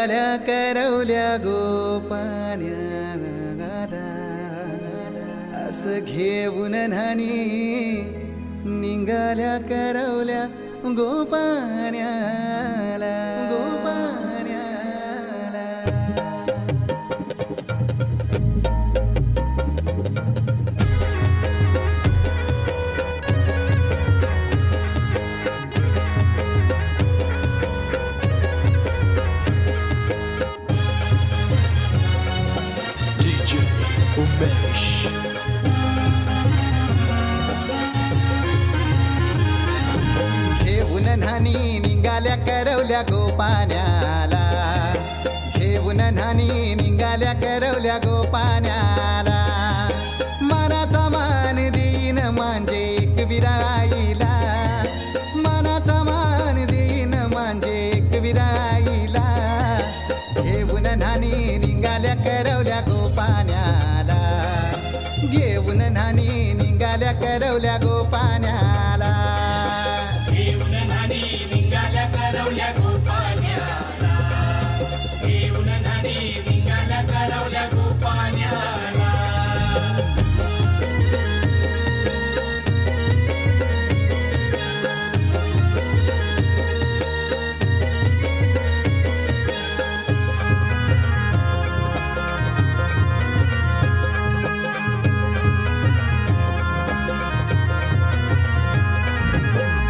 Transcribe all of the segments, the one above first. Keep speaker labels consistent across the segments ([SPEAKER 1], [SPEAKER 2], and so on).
[SPEAKER 1] निघाल्या करवल्या गोपान्याला असं घेऊन न्हाणी निघाल्या करवल्या गोपान्याला
[SPEAKER 2] DJ Umesh.
[SPEAKER 1] घेऊन न्हाणी निघाल्या करवल्या गोपान्याला घेऊन न्हाणी निघाल्या करवल्या गोपान्याला मानाचा मान देईन म्हणजे एक विराईला मानाचा मान देईन म्हणजे एक विराईला घेऊन न्हाणी निघाल्या करवल्या गोपान्याला घेऊन न्हाणी निघाल्या करवल्या गोपान्याला
[SPEAKER 3] घेऊन न्हाणी निघाल्या करवल्या गोपान्याला घेऊन न्हाणी निघाल्या करवल्या गोपान्याला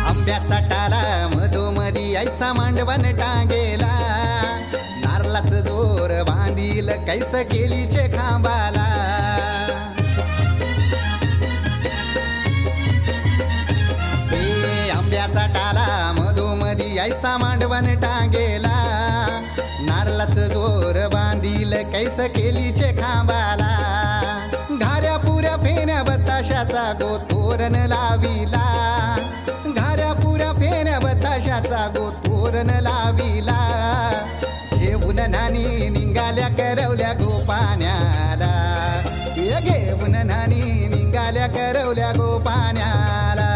[SPEAKER 1] आंब्याचा टाला मधोमधी ऐसा मांडवण टांगेला नारळाच जोर बांधील कैस केलीचे खांबाला हे आंब्याचा टाला मधोमधी ऐसा मांडवण टांगेला नारळाच जोर बांधील कैस केलीचे खांबाला घाऱ्या पुऱ्या फेण्या बताशाचा गोतोरण लाविला घाऱ्या पुऱ्या फेण्या बताशाचा गोतोरण लाविला घेऊन न्हाणी निघाल्या करवल्या गोपान्याला घेऊन न्हाणी निघाल्या करवल्या गोपान्याला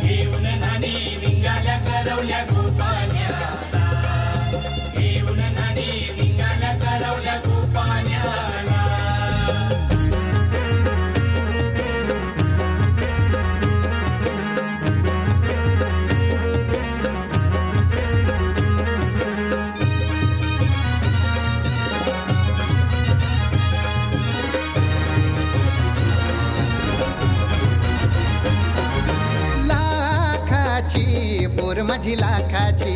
[SPEAKER 3] घेऊन न्हाणी निघाल्या करवल्या गोपान्याला घेऊन न्हाणी निघाल्या करवल्या गोपान्याला पोर माझी लाखाची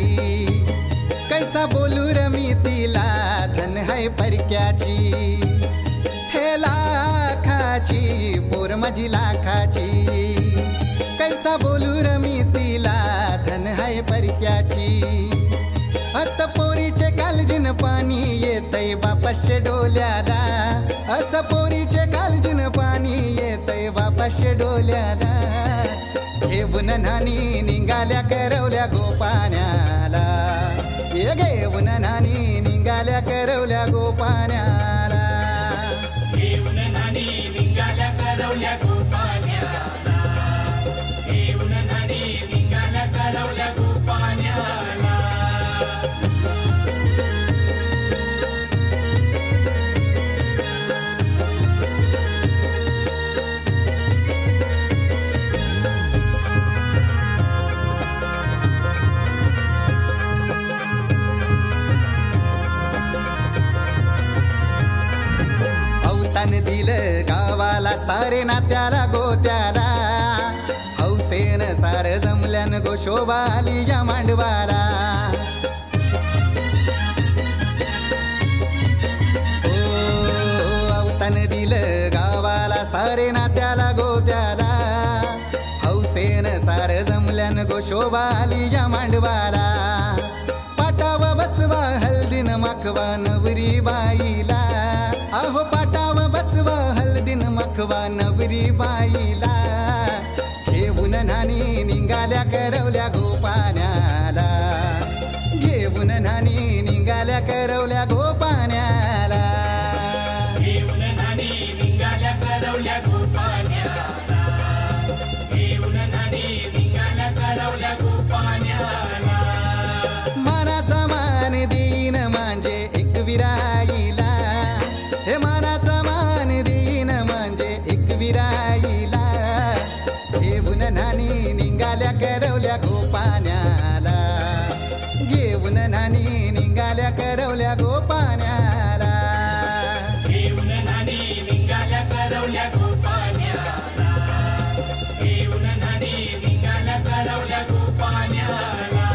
[SPEAKER 3] कैसा बोलू रमी तिला धन है परक्याची हे लाखाची पोर माझी लाखाची कैसा बोलू रमी तिला धन है परक्याची असं पोरीचे कालजीन पाणी येतय बापाशे डोल्याला असं पोरीचे कालजीन पाणी येतय बापाशे डोल्याला घेऊन न्हाणी निघाल्या करवल्या गोपान्याला घेऊन न्हाणी निघाल्या करवल्या गोपान्याला घेऊन न्हाणी निघाल्या करवल्या गोपान्याला घेऊन न्हाणी निघाल्या करवल्या गोपान्याला
[SPEAKER 1] दिलं गावाला सारे नात्याला गोत्याला हौसेन सार जमल्यान गोशोबा आली या मांडवाला अवतान दिलं गावाला सारे नात्याला गोत्याला हौसेन सार जमल्यान गोशोबा आली या मांडवाला पाटावा बसवा हल्दीन माखवा नवरी बाईला अहो पाटाव बसवा हल्दीन मखवा नवरी बाईला घेऊन न्हाणी निघाल्या करवल्या गोपान्याला घेऊन न्हाणी निघाल्या करवल्या गोपान्याला
[SPEAKER 3] घेऊन न्हाणी निघाल्या करवल्या गोपान्याला घेऊन न्हाणी निघाल्या करवल्या गोपान्याला
[SPEAKER 1] मानाचा मान देईन पाण्याला घेऊन नानी निघाल्या करवल्या गो पाण्याला
[SPEAKER 3] घेऊन नानी निघाल्या करवल्या गो पाण्याला घेऊन नानी निघाल्या करवल्या गो पाण्याला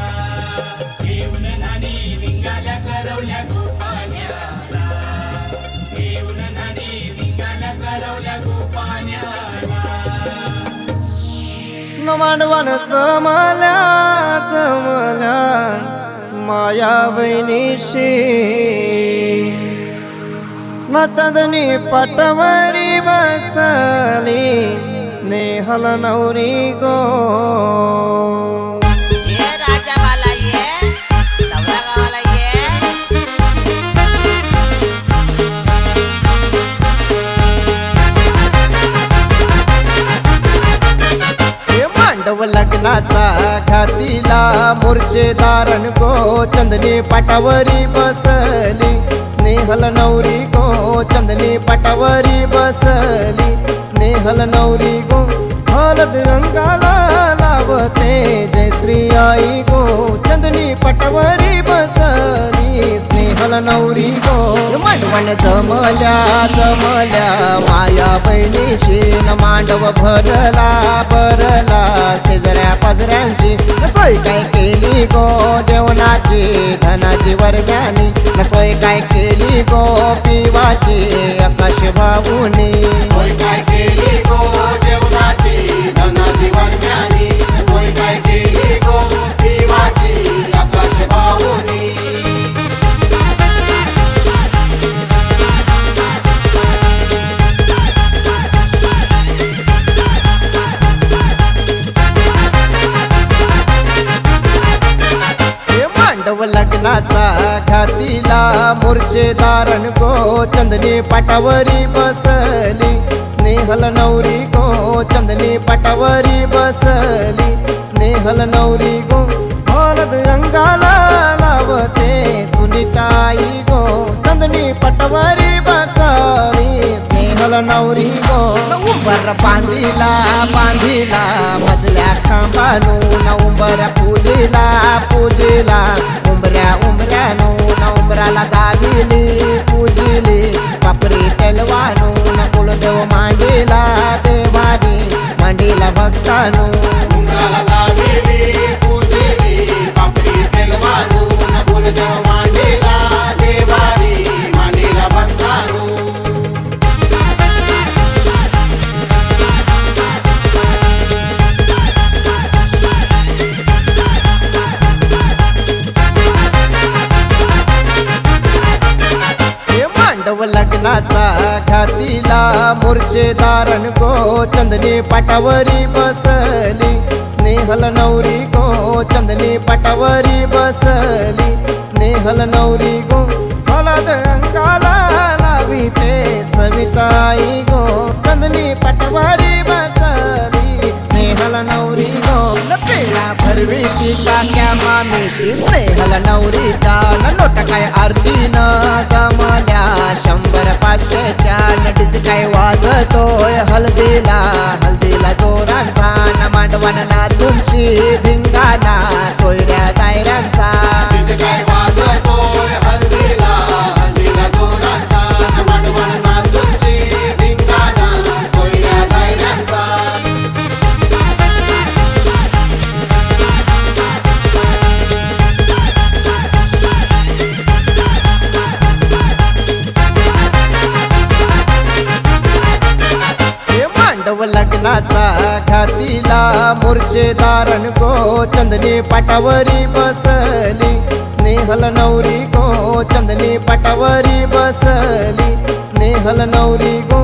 [SPEAKER 3] घेऊन नानी निघाल्या करवल्या गो पाण्याला घेऊन नानी निघाल्या करवल्या गो पाण्याला
[SPEAKER 2] मांडवान जमल्या जमल्या माया बहिणीशी ना चांदणी पाटवरी बसली स्नेहल नवरी गो
[SPEAKER 4] ये राजा वाला ये नवरा वाला ये
[SPEAKER 2] हे मांडव लग्नाचा घातीला मूर्छेदारण गो चंदनी पाटावरी बसली स्नेहल नवरी गो चंदनी पाटावरी बसली स्नेहल नवरी गो हळद रंगाला लावते जय श्री आई गो चंदनी पाटावरी बसली स्नेहल नवरी गो मांडवण जमल्या जमल्या माया बहिणीशी न मांडव भरला भरला शेजऱ्या पाजऱ्यांची सोय काय केली गो जेवणाची धनाची वरव्यानी सोय काय केली गो पिवाची आकाश भाऊनी
[SPEAKER 3] सोय काय केली गो जेवणाची धनाची वरम्यानी सोय काय केली गो पिवाची आकाश भाऊनी
[SPEAKER 2] हे मांडव लग्नाचा घातीला मूर्छेदारण गो चंदनी पाटावरी बसली स्नेहल नवरी गो चंदनी पाटावरी बसली स्नेहल नवरी गो हळद रंगाला लावते सुनीताई गो चंदनी पाटावरी बसली स्नेहल नवरी गो उंबर बांधिला बांधिला मजल्या खांबानू न उंबर पूजिला पूजिला उंबऱ्या उंबऱ्यानू न उंबराला दाबिली पूजिली पापरी तेलवानू न कुलदेव मांडीला देवानी मांडीला भक्तानू
[SPEAKER 3] उंबराला दाबिली पूजिली पापरी तेलवानू न कुलदेव मांडीला देवानी मांडीला भक्तानू
[SPEAKER 2] हे मांडव लग्नाचा घातीला मूर्छेदारण गो चंदनी पाटावरी बसली स्नेहल नवरी गो चंदनी पाटावरी बसली स्नेहल नवरी गो हळद रंगाला लाविते सविताई गो चंदनी पाटावरी बसली स्नेहल नवरी गो पेला भरवी पिका क्या मामीशी स्नेहल नवरीच्या नोट काय आरती न जमल्या 100-500च्या नटीच काय वाजतोय हल्दीला हल्दीला जोरांचा न मांडवान नाचूनची धिंगाणा सोयऱ्या दायऱ्यांचा
[SPEAKER 3] तिचे काय वाजतोय हल्दीला हल्दीला जोरांचा मांडवण नाचूनची धिंगाणा सोयऱ्या दायऱ्यांचा
[SPEAKER 2] हे मांडव लग्नाचा घातीला मूर्छेदारण गो चंदनी पाटावरी बसली स्नेहल नवरी गो चंदनी पाटावरी बसली स्नेहल नवरी गो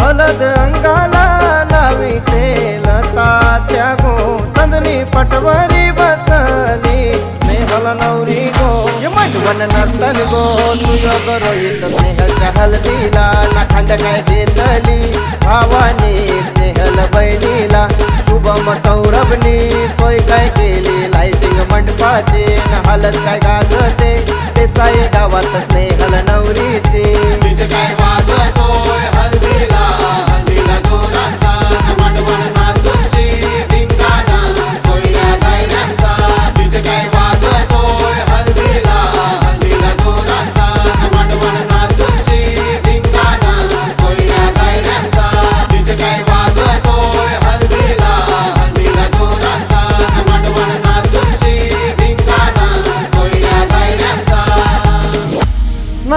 [SPEAKER 2] हळद अंगाला लाविते लतात्या गो चंदनी पाटावरी बसली स्नेहल नवरी गो मांडवण नर्तन गो सुयोग रोहित स्नेहलच्या हल्दीला ना खांद काय देतली भावानी स्नेहल बहिणीला शुभम सौरभनी सोय काय केली लाइटिंग मंडपाची न हलत काय गाजते ते साई गावात स्नेहल नवरीची
[SPEAKER 3] तिचे काय वाजतोय हल्दीला हल्दीला जोरांचा मांडवण नाचूनची धिंगाणा सोयऱ्या दायऱ्यांचा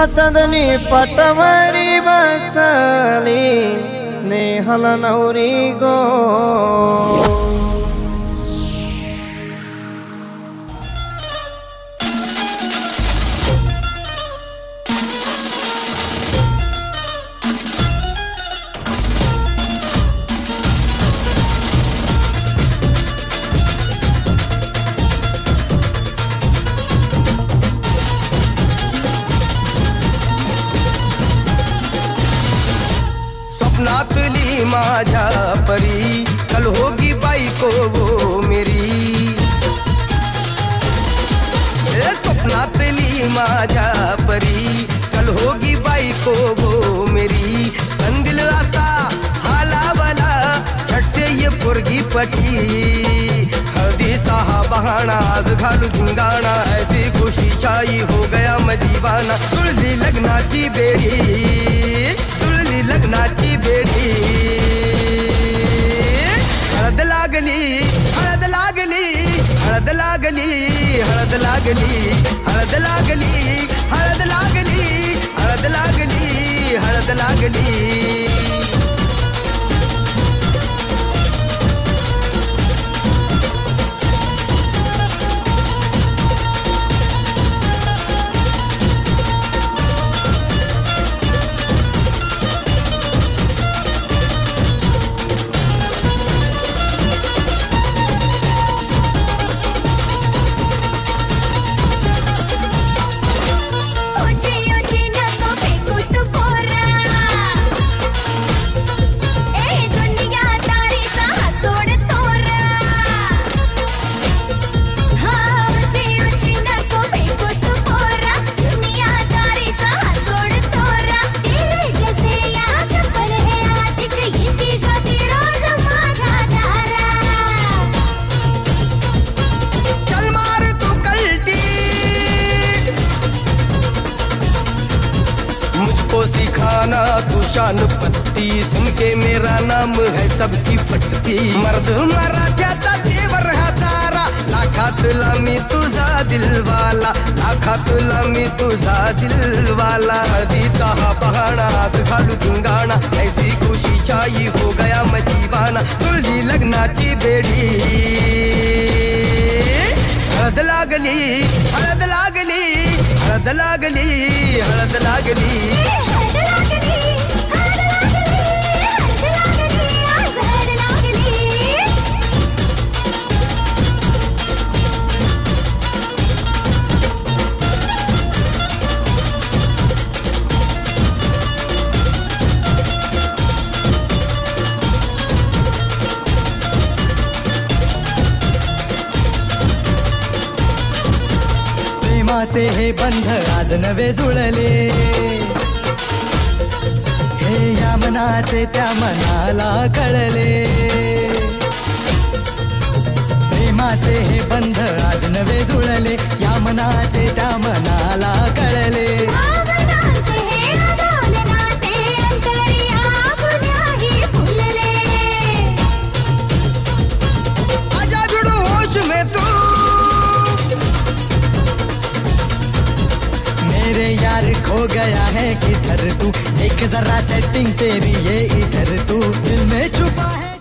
[SPEAKER 2] चांदणी पाटावरी बसली स्नेहल नवरी गो.
[SPEAKER 5] स्वप्नातली माझ्या परी कल होगी बायको वो मेरी. स्वप्नातली माझ्या परी कल होगी बायको वो मेरी. कंदिल राता हालावला छटते ये पोरगी पटी. हळदीचा हा बहाणा आज घालू धिंगाणा ऐसी खुशी छाई हो गया मैं दीवाना. तुळली लग्नाची बेडी लग्नाची बेडी. हळद लागली हळद लागली हळद लागली हळद लागली हळद लागली हळद लागली हळद लागली हळद लागली. सिखाना तू शान पत्ती सुन के मेरा नाम है सबकी फटती. मर्द मराठ्याचा देवर हा तारा लाखातला मी तुझा दिलवाला लाखातला मी तुझा दिलवाला. हळदीचा हा बहाणा आज घालू धिंगाणा ऐसी खुशी छाई हो गया मैं दीवाना. तुझी लग्नाची बेडी. हळद लागली हळद लागली हळद लागली हळद लागली.
[SPEAKER 6] प्रेमाचे हे बंध आज नवे जुळले. हे या मनाचे त्या मनाला कळले. प्रेमाचे हे बंध आज नवे जुळले. या मनाचे त्या मनाला कळले.
[SPEAKER 5] आजा जुड़ो होश में तू
[SPEAKER 6] मेरे यार खो गया है किधर तू. देख जरा सेटिंग तेरी ये इधर तू दिल में छुपा है.